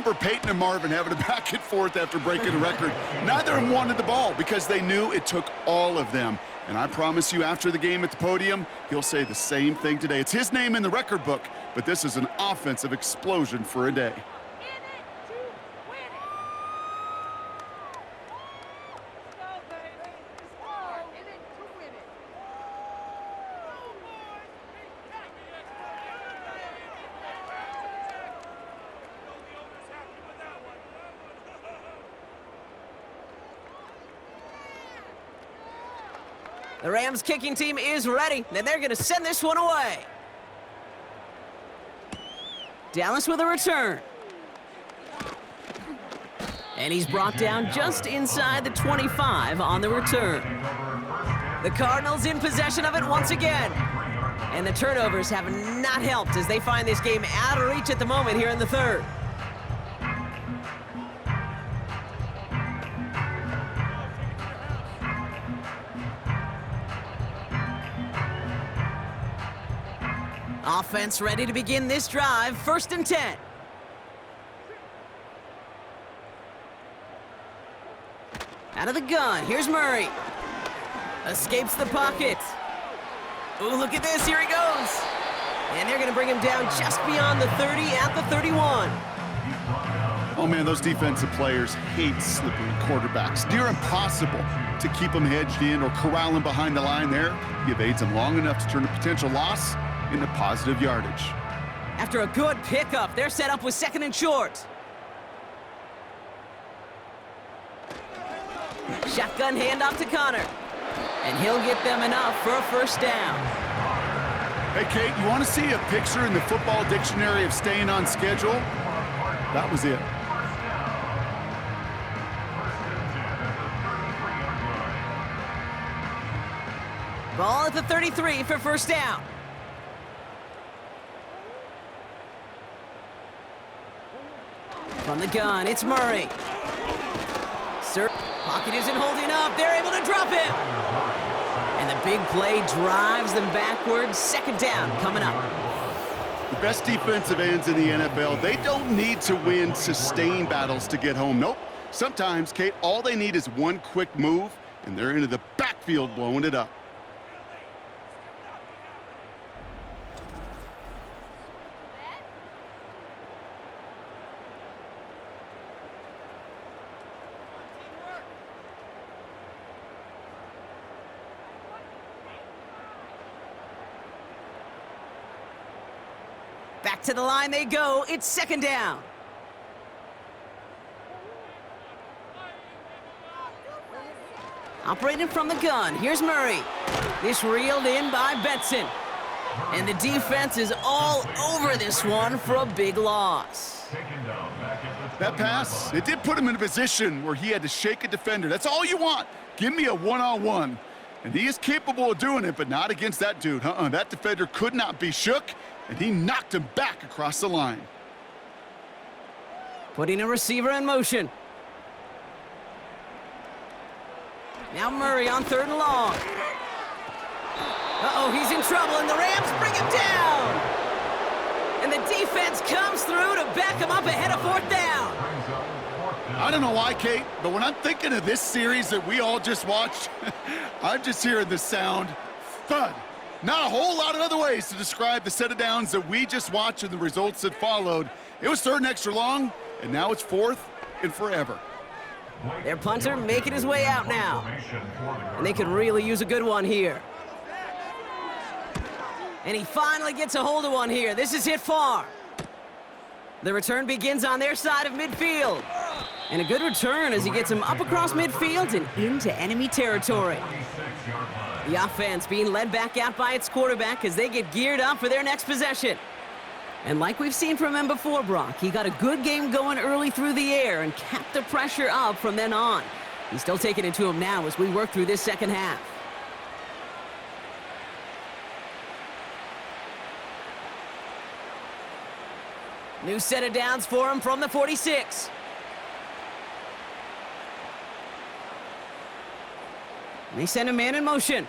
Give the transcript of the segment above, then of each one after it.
remember Peyton and Marvin having a back and forth after breaking a record. Neither of them wanted the ball because they knew it took all of them. And I promise you, after the game at the podium, he'll say the same thing today. It's his name in the record book, but this is an offensive explosion for a day. The Rams kicking team is ready, and they're going to send this one away. Dallas with a return. And he's brought down just inside the 25 on the return. The Cardinals in possession of it once again. And the turnovers have not helped as they find this game out of reach at the moment here in the third. Offense ready to begin this drive, 1st and 10. Out of the gun, here's Murray. Escapes the pocket. Ooh, look at this, here he goes. And they're gonna bring him down just beyond the 30 at the 31. Oh man, those defensive players hate slippery quarterbacks. Near impossible to keep them hedged in or corral them behind the line there. He evades them long enough to turn a potential loss into positive yardage. After a good pickup, they're set up with 2nd and short. Shotgun handoff to Connor. And he'll get them enough for a 1st down. Hey, Kate, you want to see a picture in the football dictionary of staying on schedule? That was it. Ball at the 33 for 1st down. From the gun, it's Murray. Pocket isn't holding up. They're able to drop him. And the big play drives them backwards. 2nd down coming up. The best defensive ends in the NFL, they don't need to win sustained battles to get home. Nope. Sometimes, Kate, all they need is one quick move, and they're into the backfield blowing it up. Back to the line they go. It's 2nd down. Operating from the gun. Here's Murray. This reeled in by Benson. And the defense is all over this one for a big loss. That pass, it did put him in a position where he had to shake a defender. That's all you want. Give me a one-on-one. And he is capable of doing it, but not against that dude. That defender could not be shook, and he knocked him back across the line. Putting a receiver in motion. Now Murray on 3rd and long. Uh-oh, he's in trouble, and the Rams bring him down. And the defense comes through to back him up ahead of 4th down. I don't know why, Kate, but when I'm thinking of this series that we all just watched, I'm just hearing the sound, thud. Not a whole lot of other ways to describe the set of downs that we just watched and the results that followed. It was 3rd and extra long, and now it's 4th and forever. Their punter making his way out now. And they could really use a good one here. And he finally gets a hold of one here. This is hit far. The return begins on their side of midfield. And a good return as he gets him up across midfield and into enemy territory. The offense being led back out by its quarterback as they get geared up for their next possession. And like we've seen from him before, Brock, he got a good game going early through the air and kept the pressure up from then on. He's still taking it to him now as we work through this 2nd half. New set of downs for him from the 46. They send a man in motion.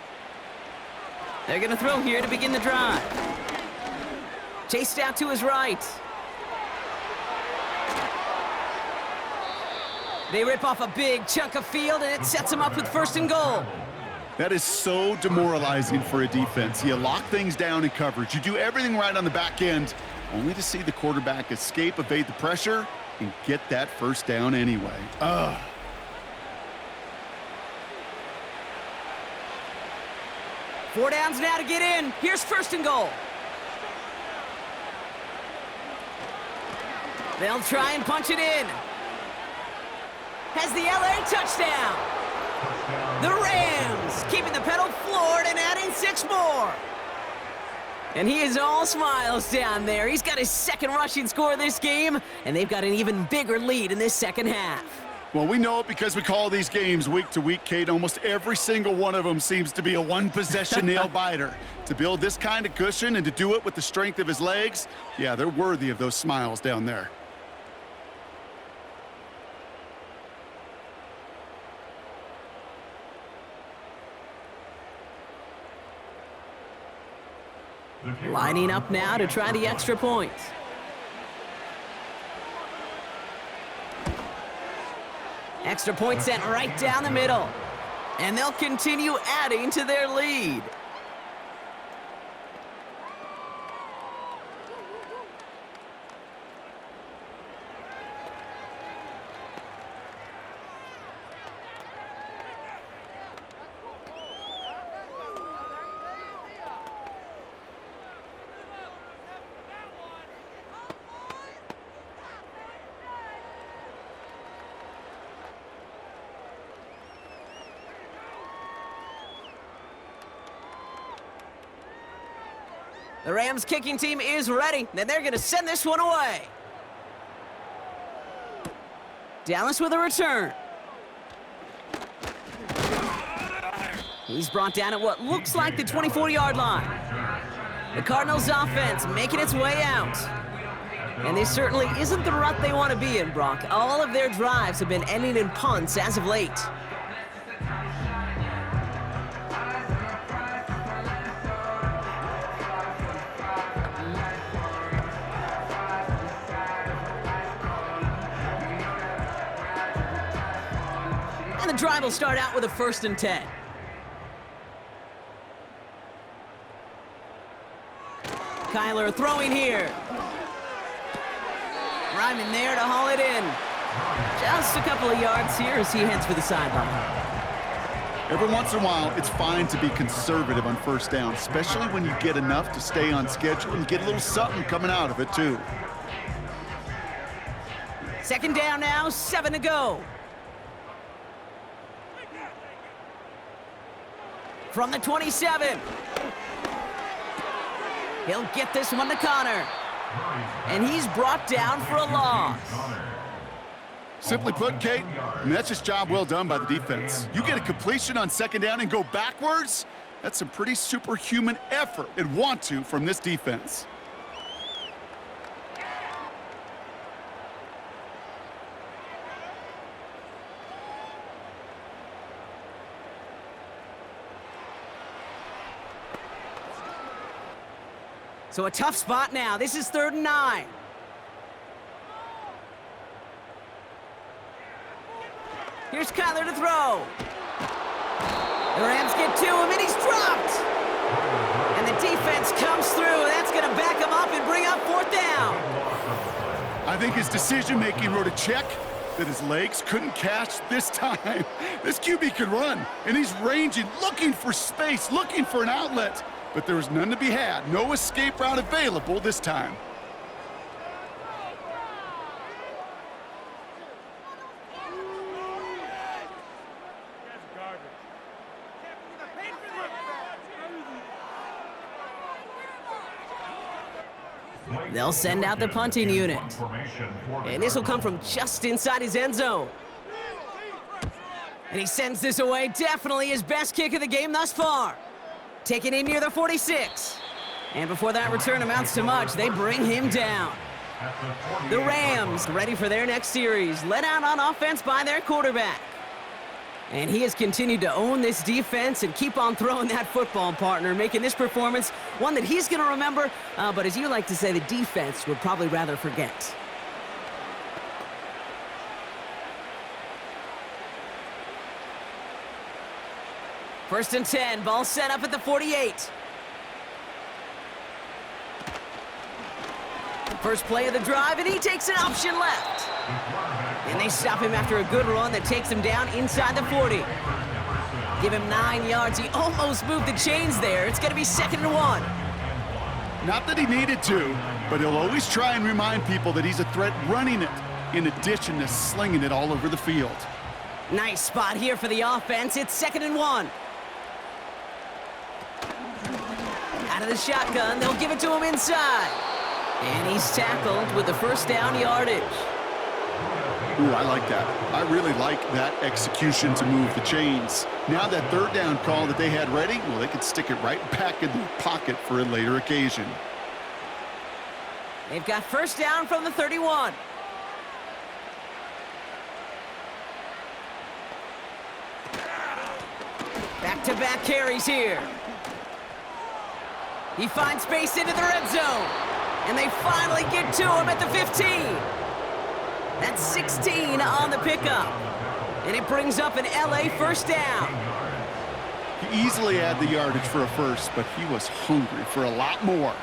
They're going to throw here to begin the drive. Chased out to his right. They rip off a big chunk of field, and it sets them up with 1st and goal. That is so demoralizing for a defense. You lock things down in coverage. You do everything right on the back end, only to see the quarterback escape, evade the pressure, and get that 1st down anyway. Ugh. Four downs now to get in. Here's 1st and goal. They'll try and punch it in. Has the LA touchdown. The Rams keeping the pedal floored and adding 6 more. And he is all smiles down there. He's got his 2nd rushing score this game, and they've got an even bigger lead in this 2nd half. Well, we know it because we call these games week to week, Kate. Almost every single one of them seems to be a one-possession nail-biter. To build this kind of cushion and to do it with the strength of his legs, yeah, they're worthy of those smiles down there. Lining up now to try the extra point. Extra point sent right down the middle. And they'll continue adding to their lead. The Rams kicking team is ready, and they're going to send this one away. Dallas with a return. He's brought down at what looks like the 24-yard line. The Cardinals offense making its way out. And this certainly isn't the rut they want to be in, Brock. All of their drives have been ending in punts as of late. The drive will start out with a 1st and 10. Kyler throwing here. Ryman there to haul it in. Just a couple of yards here as he heads for the sideline. Every once in a while, it's fine to be conservative on 1st down, especially when you get enough to stay on schedule and get a little something coming out of it, too. 2nd down now, 7 to go. From the 27. He'll get this one to Connor. And he's brought down for a loss. Simply put, Kate, that's just job well done by the defense. You get a completion on 2nd down and go backwards, that's some pretty superhuman effort and want to from this defense. So a tough spot now. This is 3rd and 9. Here's Kyler to throw. The Rams get to him, and he's dropped. And the defense comes through. That's going to back him up and bring up 4th down. I think his decision-making wrote a check that his legs couldn't catch this time. This QB could run, and he's ranging, looking for space, looking for an outlet. But there was none to be had. No escape route available this time. They'll send out the punting unit. And this will come from just inside his end zone. And he sends this away. Definitely his best kick of the game thus far. Taking him near the 46. And before that return amounts to much, they bring him down. The Rams ready for their next series, led out on offense by their quarterback. And he has continued to own this defense and keep on throwing that football, partner, making this performance one that he's going to remember, but as you like to say, the defense would probably rather forget. First and 10, ball set up at the 48. First play of the drive, and he takes an option left. And they stop him after a good run that takes him down inside the 40. Give him 9 yards. He almost moved the chains there. It's going to be 2nd and 1. Not that he needed to, but he'll always try and remind people that he's a threat running it, in addition to slinging it all over the field. Nice spot here for the offense. It's 2nd and 1. Out of the shotgun, they'll give it to him inside. And he's tackled with the first down yardage. Ooh, I like that. I really like that execution to move the chains. Now that 3rd down call that they had ready, well, they could stick it right back in their pocket for a later occasion. They've got first down from the 31. Back-to-back carries here. He finds space into the red zone. And they finally get to him at the 15. That's 16 on the pickup. And it brings up an LA first down. He easily had the yardage for a first, but he was hungry for a lot more.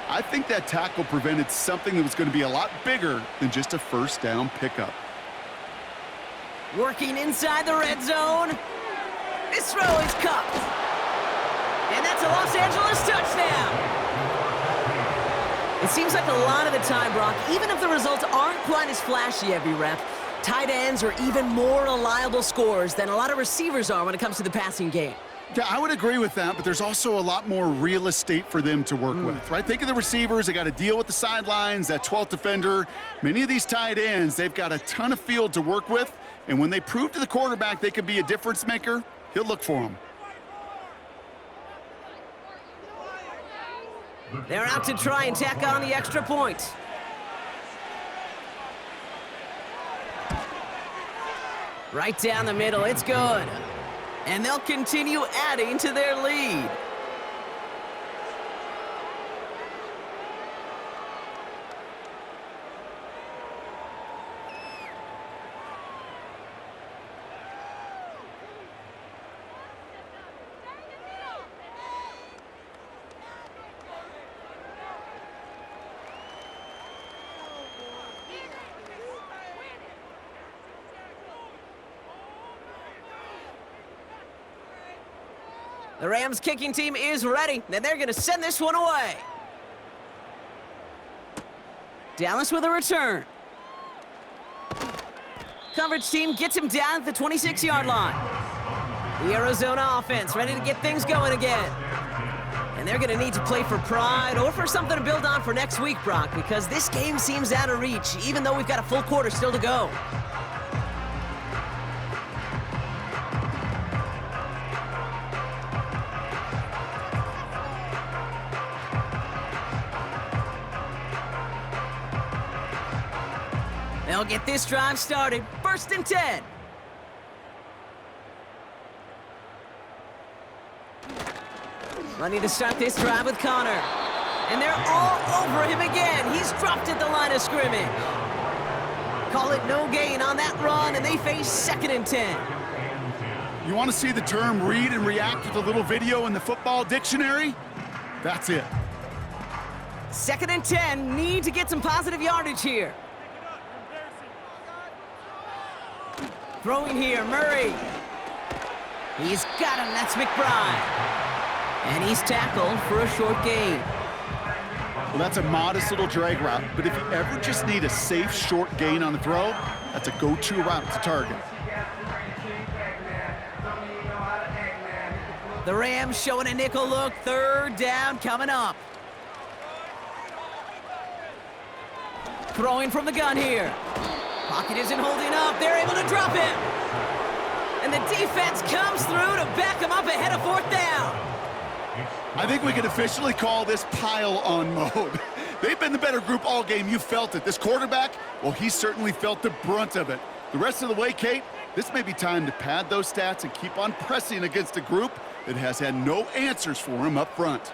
I think that tackle prevented something that was going to be a lot bigger than just a first down pickup. Working inside the red zone. This throw is cupped. And that's a Los Angeles touchdown. It seems like a lot of the time, Brock, even if the results aren't quite as flashy every rep, tight ends are even more reliable scorers than a lot of receivers are when it comes to the passing game. Yeah, I would agree with that, but there's also a lot more real estate for them to work with, right? Think of the receivers. They got to deal with the sidelines, that 12th defender. Many of these tight ends, they've got a ton of field to work with, and when they prove to the quarterback they can be a difference maker, he'll look for them. They're out to try and tack on the extra point. Right down the middle, it's good. And they'll continue adding to their lead. The Rams kicking team is ready, and they're going to send this one away. Dallas with a return. Coverage team gets him down at the 26-yard line. The Arizona offense ready to get things going again. And they're going to need to play for pride or for something to build on for next week, Brock, because this game seems out of reach, even though we've got a full quarter still to go. They'll get this drive started. First and 10. Ready to start this drive with Connor. And they're all over him again. He's dropped at the line of scrimmage. Call it no gain on that run, and they face 2nd and 10. You want to see the term read and react with a little video in the football dictionary? That's it. 2nd and 10, need to get some positive yardage here. Throwing here, Murray. He's got him, that's McBride. And he's tackled for a short gain. Well, that's a modest little drag route, but if you ever just need a safe short gain on the throw, that's a go-to route to target. The Rams showing a nickel look, 3rd down coming up. Throwing from the gun here. Pocket isn't holding up. They're able to drop him. And the defense comes through to back him up ahead of 4th down. I think we can officially call this pile-on mode. They've been the better group all game. You felt it. This quarterback, well, he certainly felt the brunt of it. The rest of the way, Kate, this may be time to pad those stats and keep on pressing against a group that has had no answers for him up front.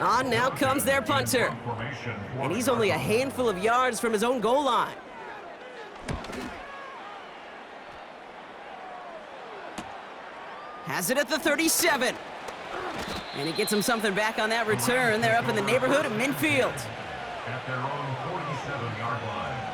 On now comes their punter. And he's only a handful of yards from his own goal line. Has it at the 37. And he gets him something back on that return. They're up in the neighborhood of midfield. At their own 47-yard line.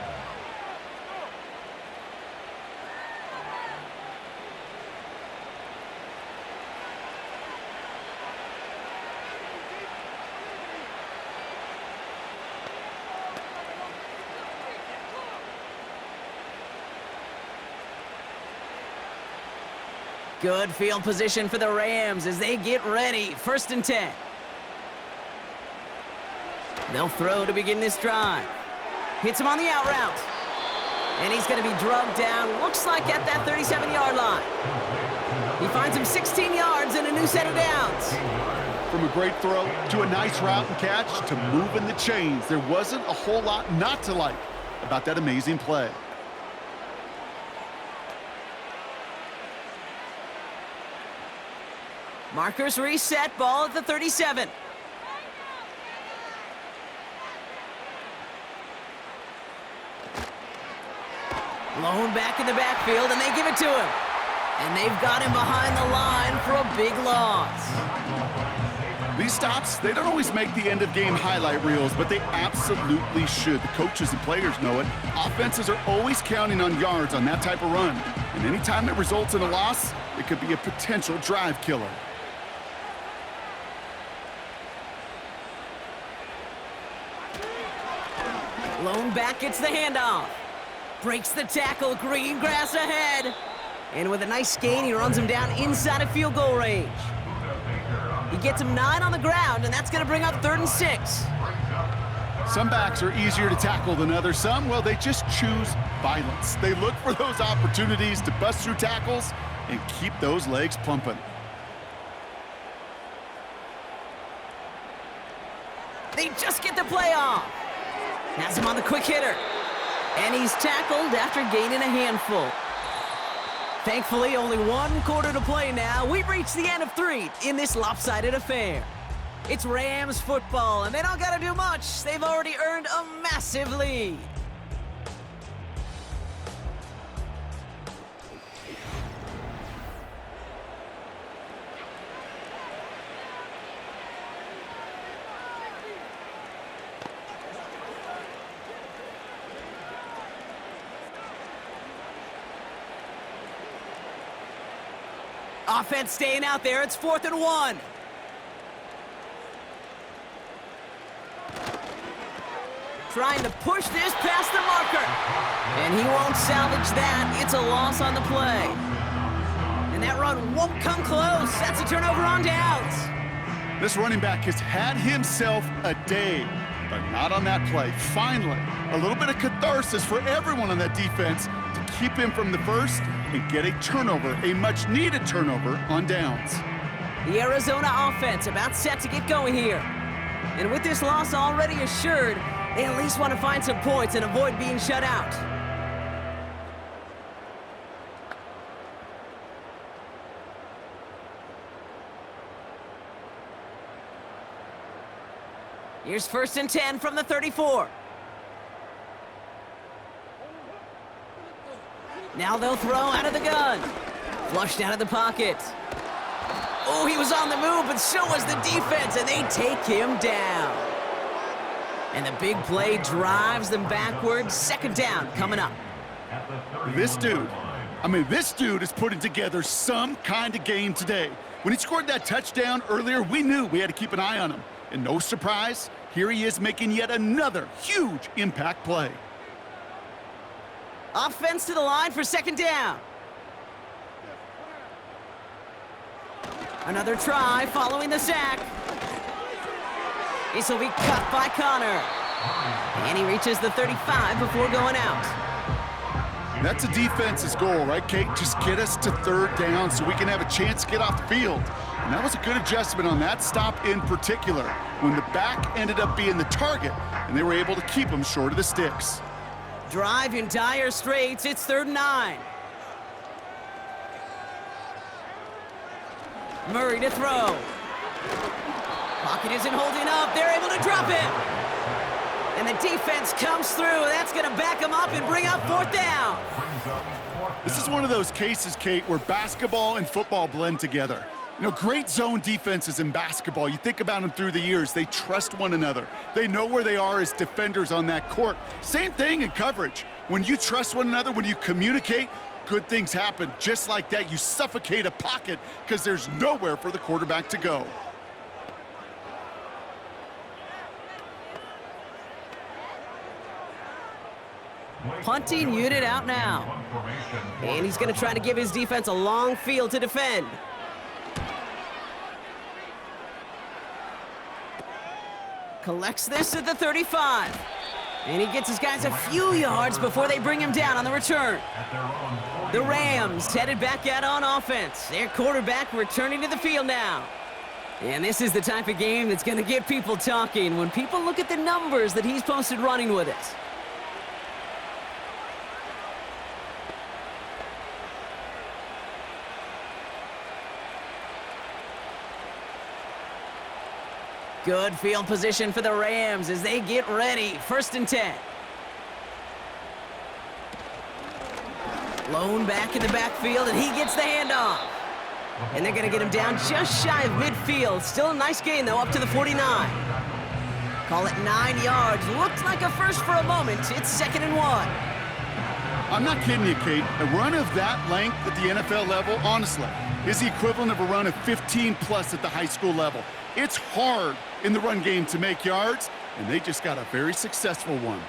Good field position for the Rams as they get ready. 1st and 10. They'll throw to begin this drive. Hits him on the out route. And he's going to be drugged down, looks like at that 37-yard line. He finds him 16 yards and a new set of downs. From a great throw to a nice route and catch to moving the chains, there wasn't a whole lot not to like about that amazing play. Markers reset, ball at the 37. Lone back in the backfield, and they give it to him. And they've got him behind the line for a big loss. These stops, they don't always make the end-of-game highlight reels, but they absolutely should. The coaches and players know it. Offenses are always counting on yards on that type of run. And anytime it results in a loss, it could be a potential drive killer. Lone back gets the handoff. Breaks the tackle, green grass ahead. And with a nice gain, he runs him down inside of field goal range. He gets him 9 on the ground, and that's going to bring up 3rd and 6. Some backs are easier to tackle than others. Some, well, they just choose violence. They look for those opportunities to bust through tackles and keep those legs pumping. They just get the play off. Has him on the quick hitter. And he's tackled after gaining a handful. Thankfully, only 1 quarter to play now. We've reached the end of 3 in this lopsided affair. It's Rams football, and they don't got to do much. They've already earned a massive lead. Offense staying out there. It's 4th and 1. Trying to push this past the marker. And he won't salvage that. It's a loss on the play. And that run won't come close. That's a turnover on downs. This running back has had himself a day, but not on that play. Finally, a little bit of catharsis for everyone on that defense to keep him from the first and get a turnover, a much-needed turnover on downs. The Arizona offense about set to get going here. And with this loss already assured, they at least want to find some points and avoid being shut out. Here's 1st and 10 from the 34. Now they'll throw out of the gun. Flushed out of the pocket. Oh, he was on the move, but so was the defense, and they take him down. And the big play drives them backwards. 2nd down coming up. This dude is putting together some kind of game today. When he scored that touchdown earlier, we knew we had to keep an eye on him. And no surprise, here he is making yet another huge impact play. Offense to the line for 2nd down. Another try following the sack. This will be cut by Connor. And he reaches the 35 before going out. That's a defense's goal, right, Kate? Just get us to 3rd down so we can have a chance to get off the field. And that was a good adjustment on that stop in particular, when the back ended up being the target, and they were able to keep him short of the sticks. Drive in dire straits. It's 3rd and 9. Murray to throw. Pocket isn't holding up. They're able to drop it. And they the defense comes through. That's going to back them up and bring up 4th down. This is one of those cases, Kate, where basketball and football blend together. You know, great zone defenses in basketball, you think about them through the years, they trust one another. They know where they are as defenders on that court. Same thing in coverage. When you trust one another, when you communicate, good things happen. Just like that, you suffocate a pocket because there's nowhere for the quarterback to go. Punting unit out now. And he's going to try to give his defense a long field to defend. Collects this at the 35. And he gets his guys a few yards before they bring him down on the return. The Rams headed back out on offense. Their quarterback returning to the field now. And this is the type of game that's going to get people talking when people look at the numbers that he's posted running with us. Good field position for the Rams as they get ready. 1st and 10. Lone back in the backfield, and he gets the handoff. And they're going to get him down just shy of midfield. Still a nice gain, though, up to the 49. Call it 9 yards. Looked like a first for a moment. It's 2nd and 1. I'm not kidding you, Kate. A run of that length at the NFL level, honestly, is the equivalent of a run of 15-plus at the high school level. It's hard in the run game to make yards, and they just got a very successful one.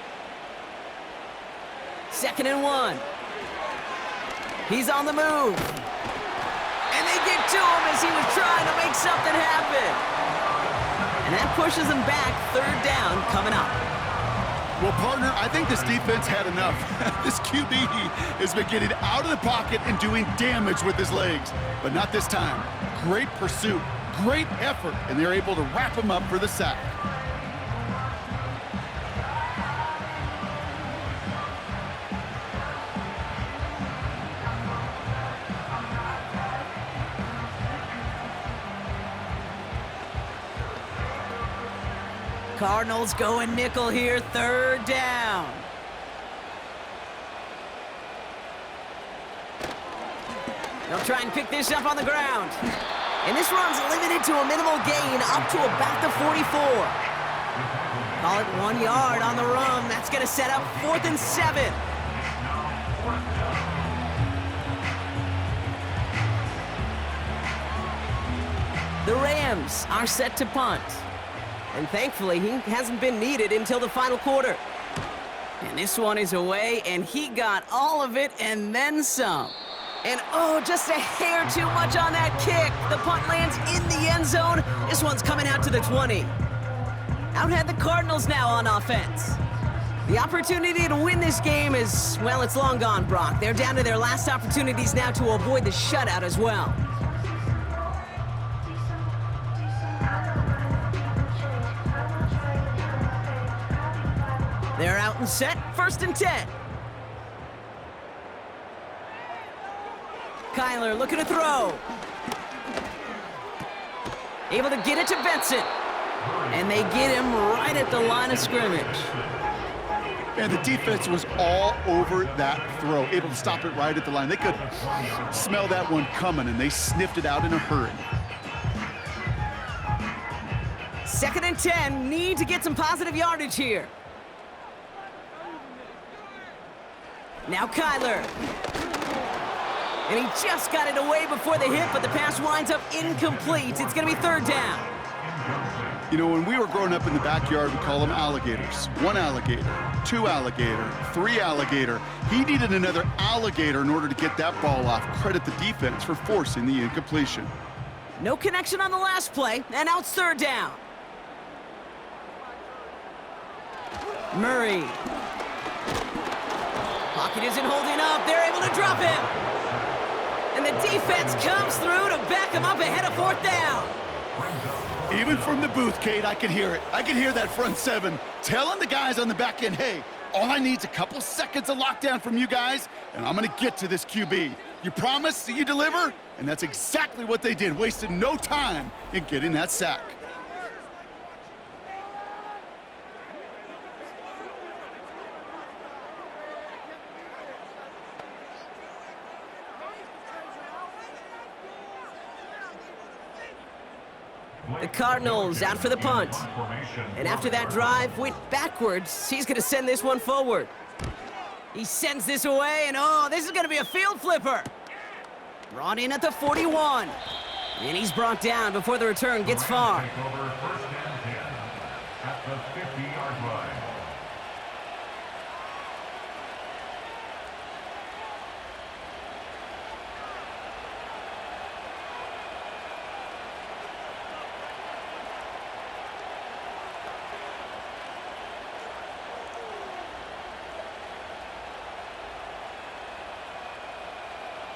2nd and 1. He's on the move. And they get to him as he was trying to make something happen. And that pushes him back. 3rd down coming up. Well, partner, I think this defense had enough. This QB has been getting out of the pocket and doing damage with his legs, but not this time. Great pursuit, great effort, and they're able to wrap him up for the sack. Cardinals going nickel here, 3rd down. They'll try and pick this up on the ground. And this run's limited to a minimal gain up to about the 44. Call it 1 yard on the run. That's going to set up 4th and 7. The Rams are set to punt. And thankfully, he hasn't been needed until the final quarter. And this one is away, and he got all of it and then some. And oh, just a hair too much on that kick. The punt lands in the end zone. This one's coming out to the 20. Out head the Cardinals now on offense. The opportunity to win this game is, well, it's long gone, Brock. They're down to their last opportunities now to avoid the shutout as well. They're out and set, 1st and 10. Kyler looking to throw. Able to get it to Benson. And they get him right at the line of scrimmage. And the defense was all over that throw, able to stop it right at the line. They could smell that one coming, and they sniffed it out in a hurry. 2nd and 10, need to get some positive yardage here. Now Kyler. And he just got it away before the hit, but the pass winds up incomplete. It's going to be 3rd down. You know, when we were growing up in the backyard, we call them alligators. 1 alligator, 2 alligator, 3 alligator. He needed another alligator in order to get that ball off. Credit the defense for forcing the incompletion. No connection on the last play, and now it's 3rd down. Murray. Pocket isn't holding up. They're able to drop him. And the defense comes through to back him up ahead of 4th down. Even from the booth, Kate, I could hear it. I could hear that front 7 telling the guys on the back end, hey, all I need is a couple seconds of lockdown from you guys, and I'm going to get to this QB. You promise that you deliver? And that's exactly what they did, wasted no time in getting that sack. The Cardinals out for the punt. And after that drive went backwards, he's going to send this one forward. He sends this away, and oh, this is going to be a field flipper. Brought in at the 41. And he's brought down before the return gets far. Take over first and 10 at the 50-yard line.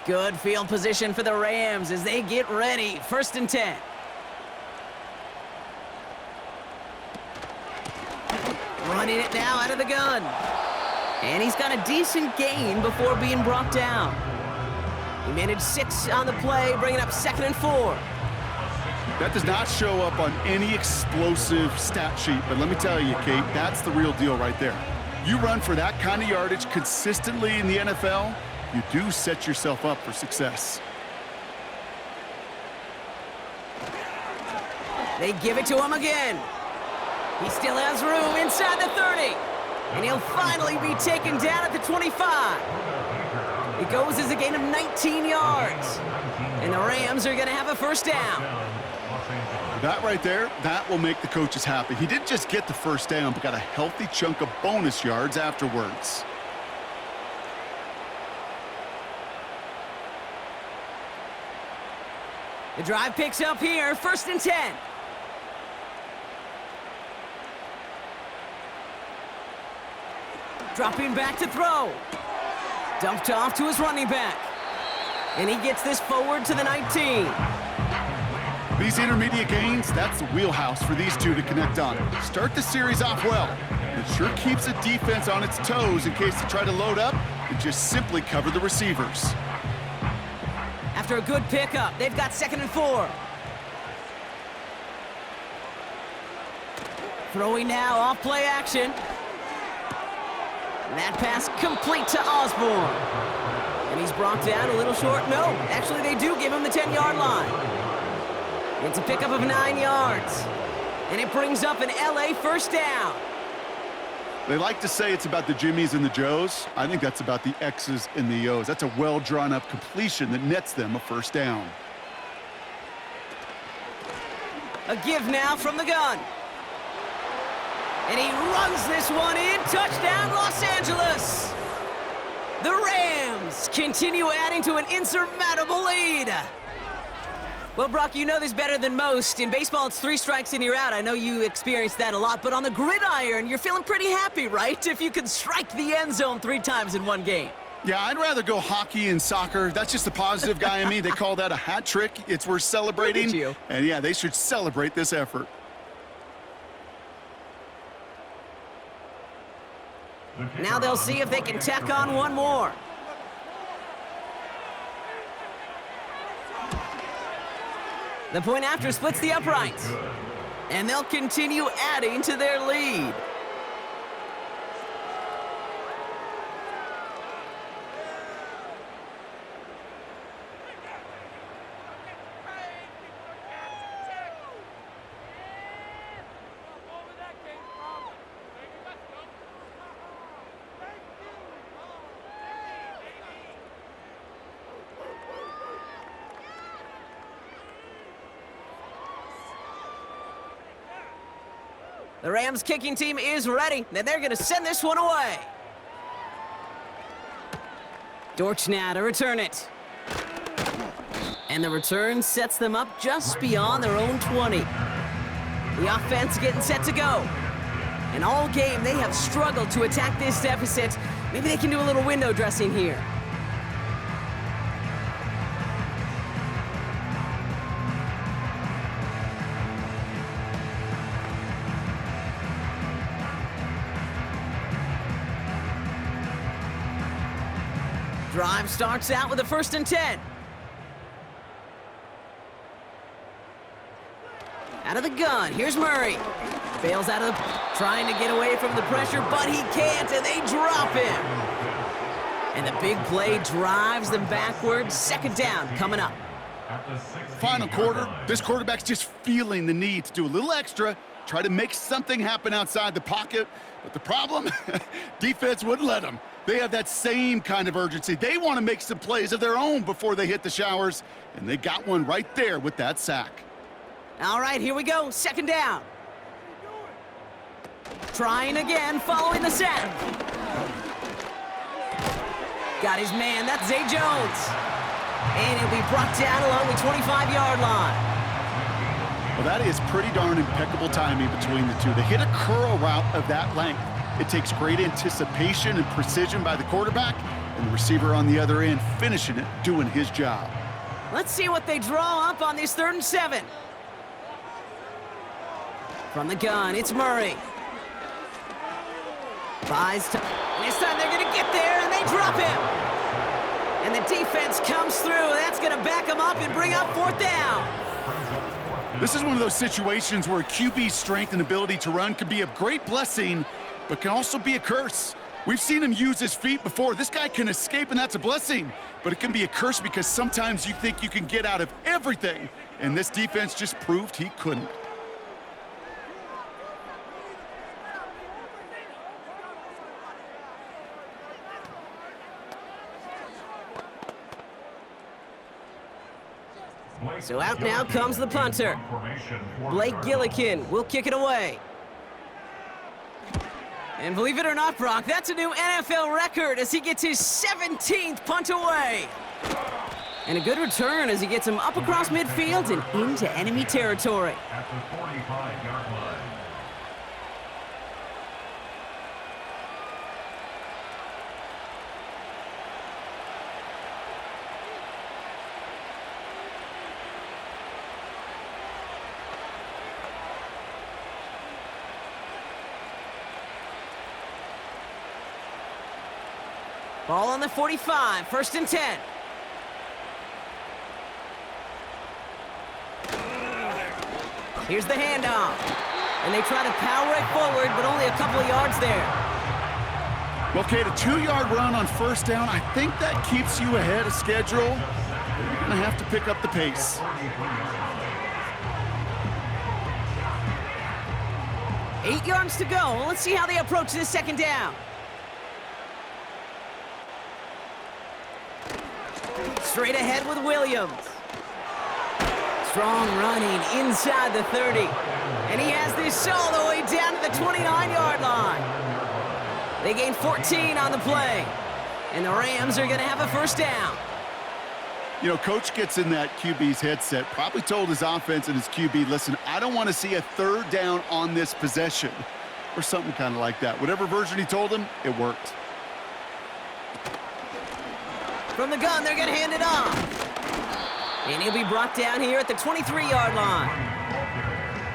Good field position for the Rams as they get ready. First and 10. Running it now out of the gun. And he's got a decent gain before being brought down. He managed 6 on the play, bringing up 2nd and 4. That does not show up on any explosive stat sheet, but let me tell you, Kate, that's the real deal right there. You run for that kind of yardage consistently in the NFL, you do set yourself up for success. They give it to him again. He still has room inside the 30. And he'll finally be taken down at the 25. It goes as a gain of 19 yards. And the Rams are going to have a first down. That right there, that will make the coaches happy. He didn't just get the first down, but got a healthy chunk of bonus yards afterwards. The drive picks up here, 1st and 10. Dropping back to throw. Dumped off to his running back. And he gets this forward to the 19. These intermediate gains, that's the wheelhouse for these two to connect on. Start the series off well. It sure keeps the defense on its toes in case they try to load up and just simply cover the receivers. After a good pickup, they've got 2nd and 4. Throwing now, off play action. And that pass complete to Osborne. And he's brought down a little short. No, actually they do give him the 10-yard line. It's a pickup of 9 yards. And it brings up an LA first down. They like to say it's about the Jimmies and the Joes. I think that's about the X's and the O's. That's a well-drawn-up completion that nets them a first down. A give now from the gun. And he runs this one in. Touchdown, Los Angeles. The Rams continue adding to an insurmountable lead. Well, Brock, you know this better than most. In baseball, it's 3 strikes and you're out. I know you experienced that a lot, but on the gridiron, you're feeling pretty happy, right? If you can strike the end zone 3 times in one game. Yeah, I'd rather go hockey and soccer. That's just the positive guy in me. They call that a hat trick. It's worth celebrating. Look at you. And yeah, they should celebrate this effort. Now they'll see if they can tack on one more. The point after splits the uprights. And they'll continue adding to their lead. The Rams kicking team is ready, and they're going to send this one away. Dortch now to return it. And the return sets them up just beyond their own 20. The offense getting set to go. And all game, they have struggled to attack this deficit. Maybe they can do a little window dressing here. Drive starts out with a 1st and 10. Out of the gun, here's Murray. Bails out of the... trying to get away from the pressure, but he can't, and they drop him. And the big play drives them backwards. 2nd down coming up. At the 60 Final quarter, line. this quarterback's just feeling the need to do a little extra, try to make something happen outside the pocket. But the problem, defense wouldn't let them. They have that same kind of urgency. They want to make some plays of their own before they hit the showers, and they got one right there with that sack. All right, here we go. Second down. Trying again, following the sack. Got his man. That's Zay Jones. And he'll be brought down along the 25-yard line. Well, that is pretty darn impeccable timing between the two. They hit a curl route of that length. It takes great anticipation and precision by the quarterback, and the receiver on the other end finishing it, doing his job. Let's see what they draw up on this 3rd and 7. From the gun, it's Murray. Buys time. This time they're going to get there, and they drop him. And the defense comes through. That's going to back him up and bring up 4th down. This is one of those situations where QB's strength and ability to run can be a great blessing, but can also be a curse. We've seen him use his feet before. This guy can escape, and that's a blessing. But it can be a curse because sometimes you think you can get out of everything, and this defense just proved he couldn't. So out now comes the punter. Blake Gillikin will kick it away. And believe it or not, Brock, that's a new NFL record as he gets his 17th punt away. And a good return as he gets him up across midfield and into enemy territory. At the 45-yard line. Ball on the 45, 1st and 10. Here's the handoff. And they try to power it forward, but only a couple of yards there. Well, Kate, a 2-yard run on 1st down, I think that keeps you ahead of schedule. You're going to have to pick up the pace. 8 yards to go. Let's see how they approach this 2nd down. Straight ahead with Williams. Strong running inside the 30. And he has this all the way down to the 29-yard line. They gain 14 on the play. And the Rams are going to have a 1st down. You know, coach gets in that QB's headset, probably told his offense and his QB, listen, I don't want to see a 3rd down on this possession, or something kind of like that. Whatever version he told him, it worked. From the gun, they're going to hand it off. And he'll be brought down here at the 23-yard line.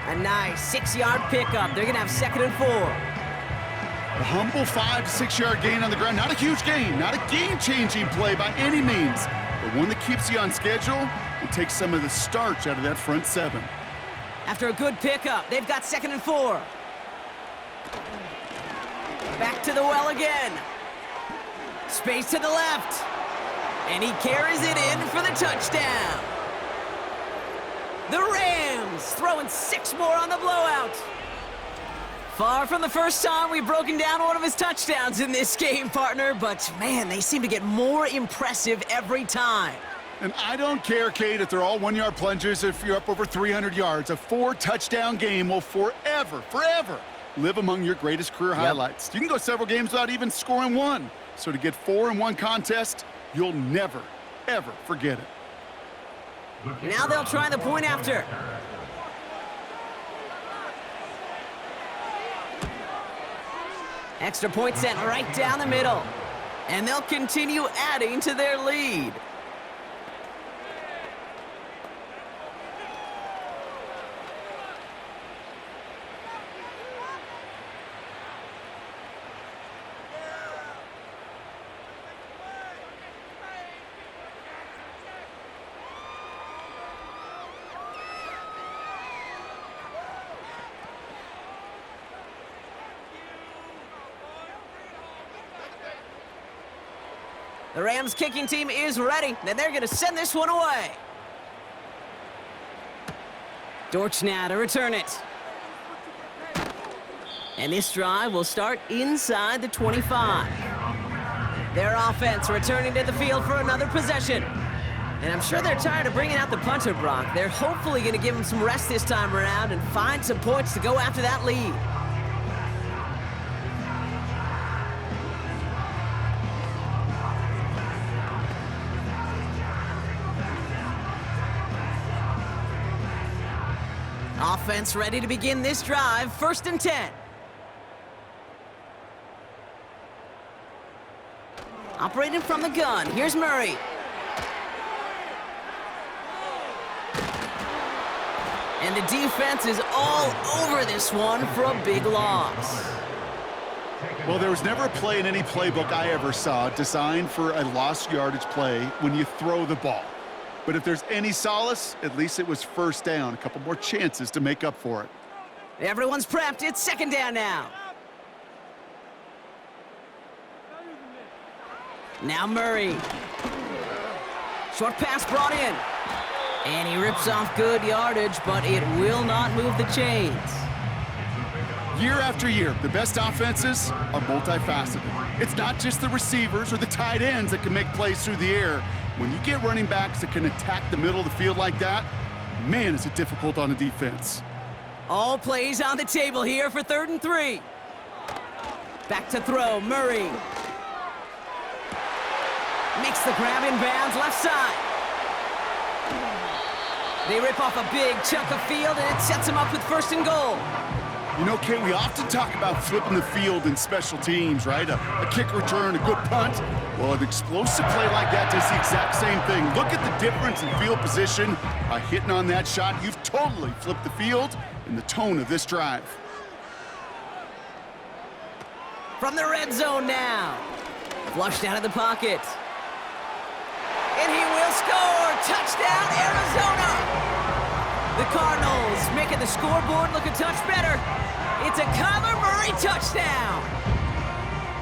A nice 6-yard pickup. They're going to have 2nd and 4. A humble 5 to 6-yard gain on the ground. Not a huge gain, not a game-changing play by any means, but one that keeps you on schedule and takes some of the starch out of that front 7. After a good pickup, they've got 2nd and 4. Back to the well again. Space to the left. And he carries it in for the touchdown. The Rams throwing 6 more on the blowout. Far from the first time we've broken down one of his touchdowns in this game, partner, but man, they seem to get more impressive every time. And I don't care, Kate, if they're all 1-yard plungers, if you're up over 300 yards. A 4-touchdown game will forever live among your greatest career highlights. You can go several games without even scoring 1. So to get 4 in one contest, you'll never, ever forget it. Now they'll try the point after. Extra point sent right down the middle. And they'll continue adding to their lead. The Rams kicking team is ready, and they're going to send this one away. Dortch now to return it. And this drive will start inside the 25. Their offense returning to the field for another possession. And I'm sure they're tired of bringing out the punter, Brock. They're hopefully going to give him some rest this time around and find some points to go after that lead. Offense ready to begin this drive, 1st and 10. Operating from the gun, here's Murray. And the defense is all over this one for a big loss. Well, there was never a play in any playbook I ever saw designed for a lost yardage play when you throw the ball. But if there's any solace, at least it was 1st down. A couple more chances to make up for it. Everyone's prepped. It's 2nd down now. Now Murray. Short pass brought in. And he rips off good yardage, but it will not move the chains. Year after year, the best offenses are multifaceted. It's not just the receivers or the tight ends that can make plays through the air. When you get running backs that can attack the middle of the field like that, man, is it difficult on a defense. All plays on the table here for 3rd and 3. Back to throw, Murray. Makes the grab in bounds, left side. They rip off a big chunk of field, and it sets them up with 1st and goal. You know, Kate, we often talk about flipping the field in special teams, right? A kick return, a good punt. Well, an explosive play like that does the exact same thing. Look at the difference in field position. By hitting on that shot, you've totally flipped the field and the tone of this drive. From the red zone now. Flushed out of the pocket. And he will score! Touchdown, Arizona! The Cardinals making the scoreboard look a touch better. It's a Kyler Murray touchdown!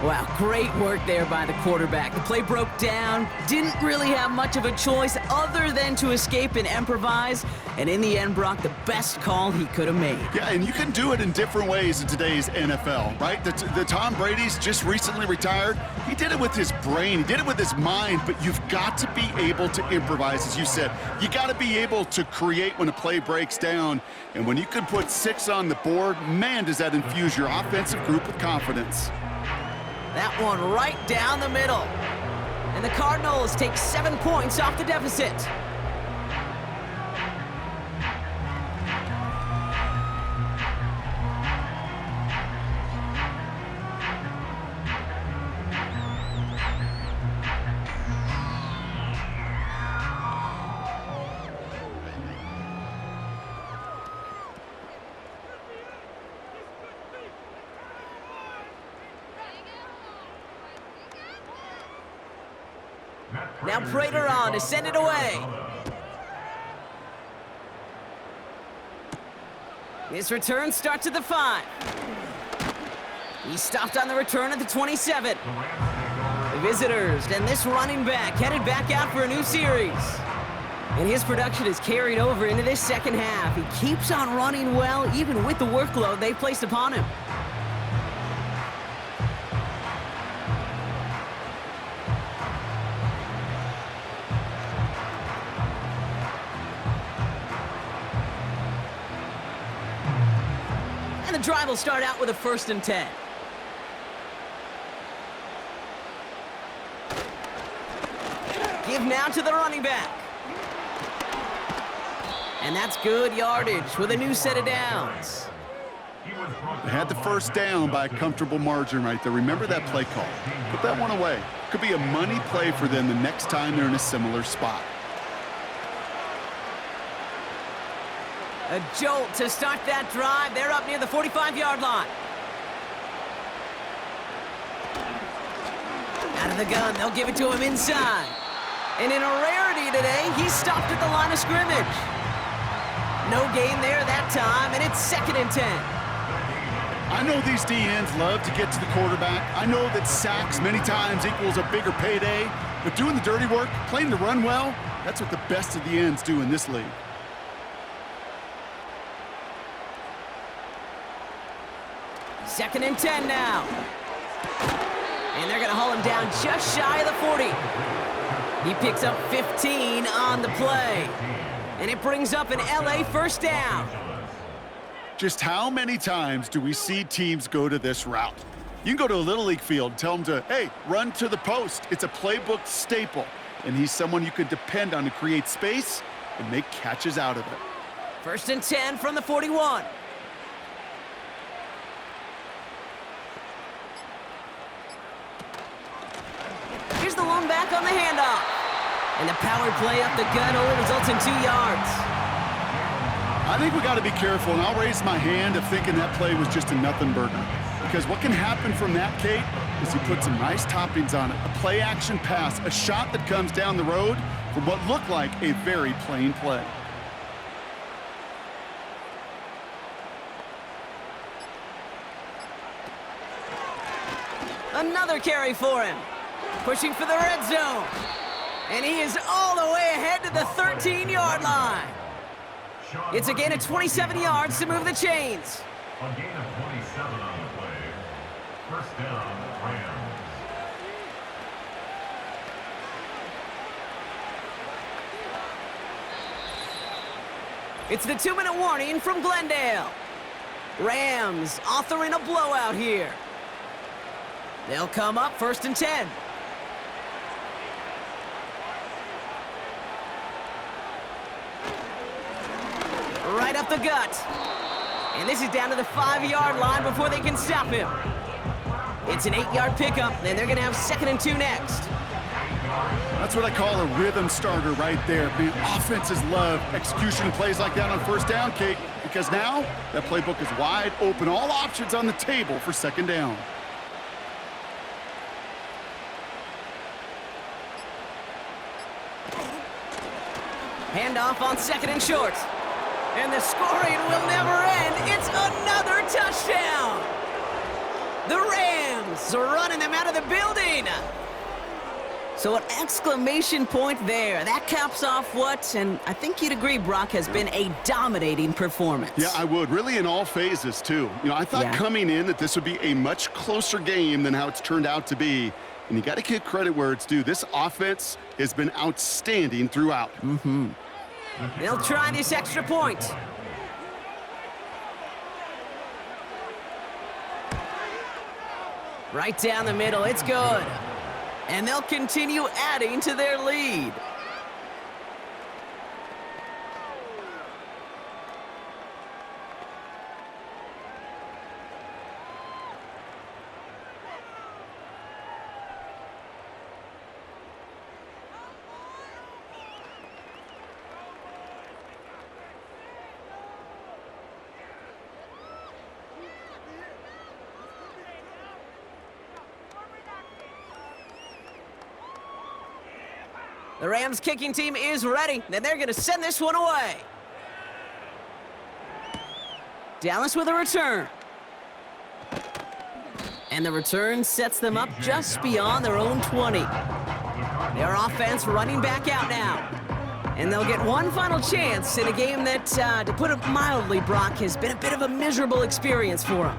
Wow, great work there by the quarterback. The play broke down, didn't really have much of a choice other than to escape and improvise, and in the end, Brock, the best call he could have made. Yeah, and you can do it in different ways in today's NFL, right? The Tom Brady's just recently retired. He did it with his brain, he did it with his mind, but you've got to be able to improvise, as you said. You got to be able to create when a play breaks down, and when you can put 6 on the board, man, does that infuse your offensive group with confidence. That one right down the middle. And the Cardinals take 7 points off the deficit. Now Prater on to send it away. His return starts at the 5. He stopped on the return at the 27. The visitors and this running back headed back out for a new series. And his production is carried over into this 2nd half. He keeps on running well, even with the workload they placed upon him. And the drive will start out with a 1st and 10. Give now to the running back. And that's good yardage with a new set of downs. They had the 1st down by a comfortable margin right there. Remember that play call. Put that one away. Could be a money play for them the next time they're in a similar spot. A jolt to start that drive. They're up near the 45-yard line. Out of the gun, they'll give it to him inside. And in a rarity today, he's stopped at the line of scrimmage. No gain there that time, and it's 2nd and 10. I know these DNs love to get to the quarterback. I know that sacks many times equals a bigger payday, but doing the dirty work, playing the run well, that's what the best of the ends do in this league. 2nd and 10 now. And they're going to haul him down just shy of the 40. He picks up 15 on the play. And it brings up an LA first down. Just how many times do we see teams go to this route? You can go to a Little League field, tell them to, hey, run to the post. It's a playbook staple. And he's someone you can depend on to create space and make catches out of it. 1st and 10 from the 41. Here's the lone back on the handoff. And the power play up the gut only results in 2 yards. I think we got to be careful, and I'll raise my hand of thinking that play was just a nothing burger. Because what can happen from that, Kate, is he put some nice toppings on it. A play-action pass, a shot that comes down the road from what looked like a very plain play. Another carry for him. Pushing for the red zone. And he is all the way ahead to the 13-yard line. It's a gain of 27 yards to move the chains. A gain of 27 on the play. First down, Rams. It's the 2-minute warning from Glendale. Rams authoring a blowout here. They'll come up 1st and 10. Right up the gut. And this is down to the 5-yard line before they can stop him. It's an 8-yard pickup, and they're going to have 2nd and 2 next. That's what I call a rhythm starter right there. Man, offenses love execution plays like that on 1st down, Kate, because now that playbook is wide open. All options on the table for 2nd down. Handoff on 2nd and short. And the scoring will never end. It's another touchdown. The Rams are running them out of the building. So an exclamation point there. That caps off what, and I think you'd agree, Brock, has been a dominating performance. Yeah, I would. Really in all phases, too. You know, I thought coming in that this would be a much closer game than how it's turned out to be. And you got to give credit where it's due. This offense has been outstanding throughout. They'll try this extra point. Right down the middle, it's good. And they'll continue adding to their lead. The Rams kicking team is ready, and they're going to send this one away. Dallas with a return. And the return sets them up just beyond their own 20. Their offense running back out now. And they'll get one final chance in a game that, to put it mildly, Brock, has been a bit of a miserable experience for them.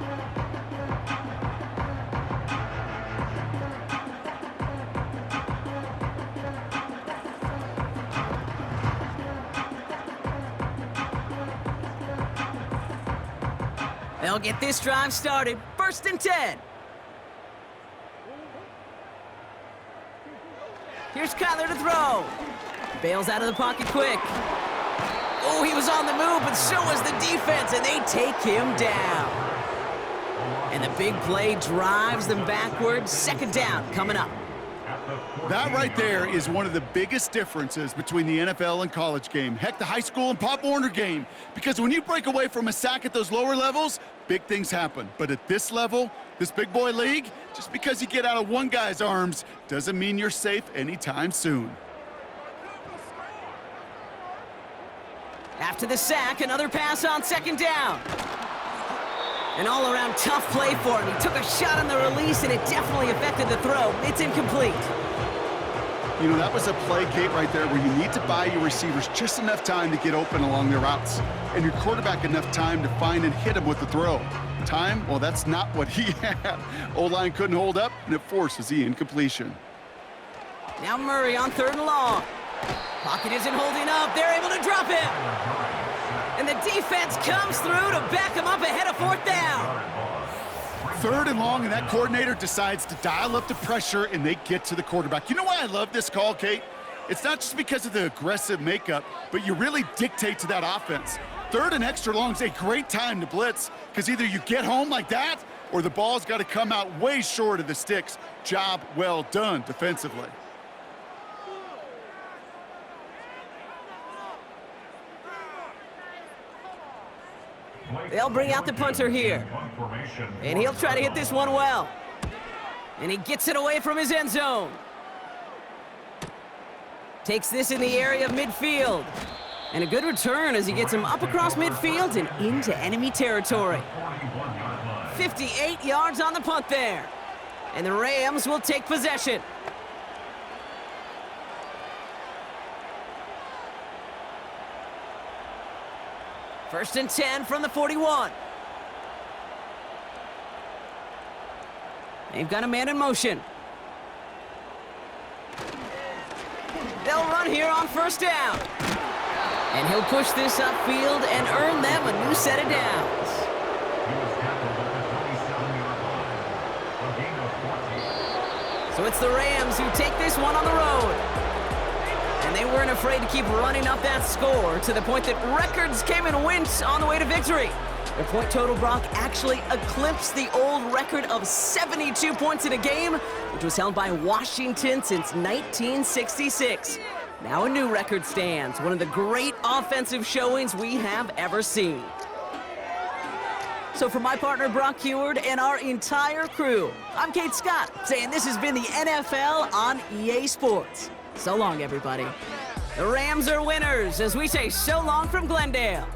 They'll get this drive started. 1st and 10. Here's Kyler to throw. Bails out of the pocket quick. Oh, he was on the move, but so was the defense, and they take him down. And the big play drives them backwards. 2nd down coming up. That right there is one of the biggest differences between the NFL and college game. Heck, the high school and Pop Warner game. Because when you break away from a sack at those lower levels, big things happen. But at this level, this big boy league, just because you get out of one guy's arms doesn't mean you're safe anytime soon. After the sack, another pass on 2nd down. An all-around tough play for him. He took a shot on the release, and it definitely affected the throw. It's incomplete. You know, that was a play, Kate, right there, where you need to buy your receivers just enough time to get open along their routes, and your quarterback enough time to find and hit him with the throw. Time? Well, that's not what he had. O-line couldn't hold up, and it forces the incompletion. Now Murray on 3rd and long. Pocket isn't holding up. They're able to drop it. And the defense comes through to back him up ahead of 4th down. 3rd and long, and that coordinator decides to dial up the pressure, and they get to the quarterback. You know why I love this call, Kate? It's not just because of the aggressive makeup, but you really dictate to that offense. 3rd and extra long is a great time to blitz, because either you get home like that, or the ball's got to come out way short of the sticks. Job well done defensively. They'll bring out the punter here. And he'll try to hit this one well. And he gets it away from his end zone. Takes this in the area of midfield. And a good return as he gets him up across midfield and into enemy territory. 58 yards on the punt there. And the Rams will take possession. First and 10 from the 41. They've got a man in motion. They'll run here on 1st down. And he'll push this upfield and earn them a new set of downs. So it's the Rams who take this one on the road. And they weren't afraid to keep running up that score to the point that records came and went on the way to victory. Their point total, Brock, actually eclipsed the old record of 72 points in a game, which was held by Washington since 1966. Now a new record stands, one of the great offensive showings we have ever seen. So for my partner, Brock Heward, and our entire crew, I'm Kate Scott, saying this has been the NFL on EA Sports. So long, everybody. The Rams are winners as we say so long from Glendale.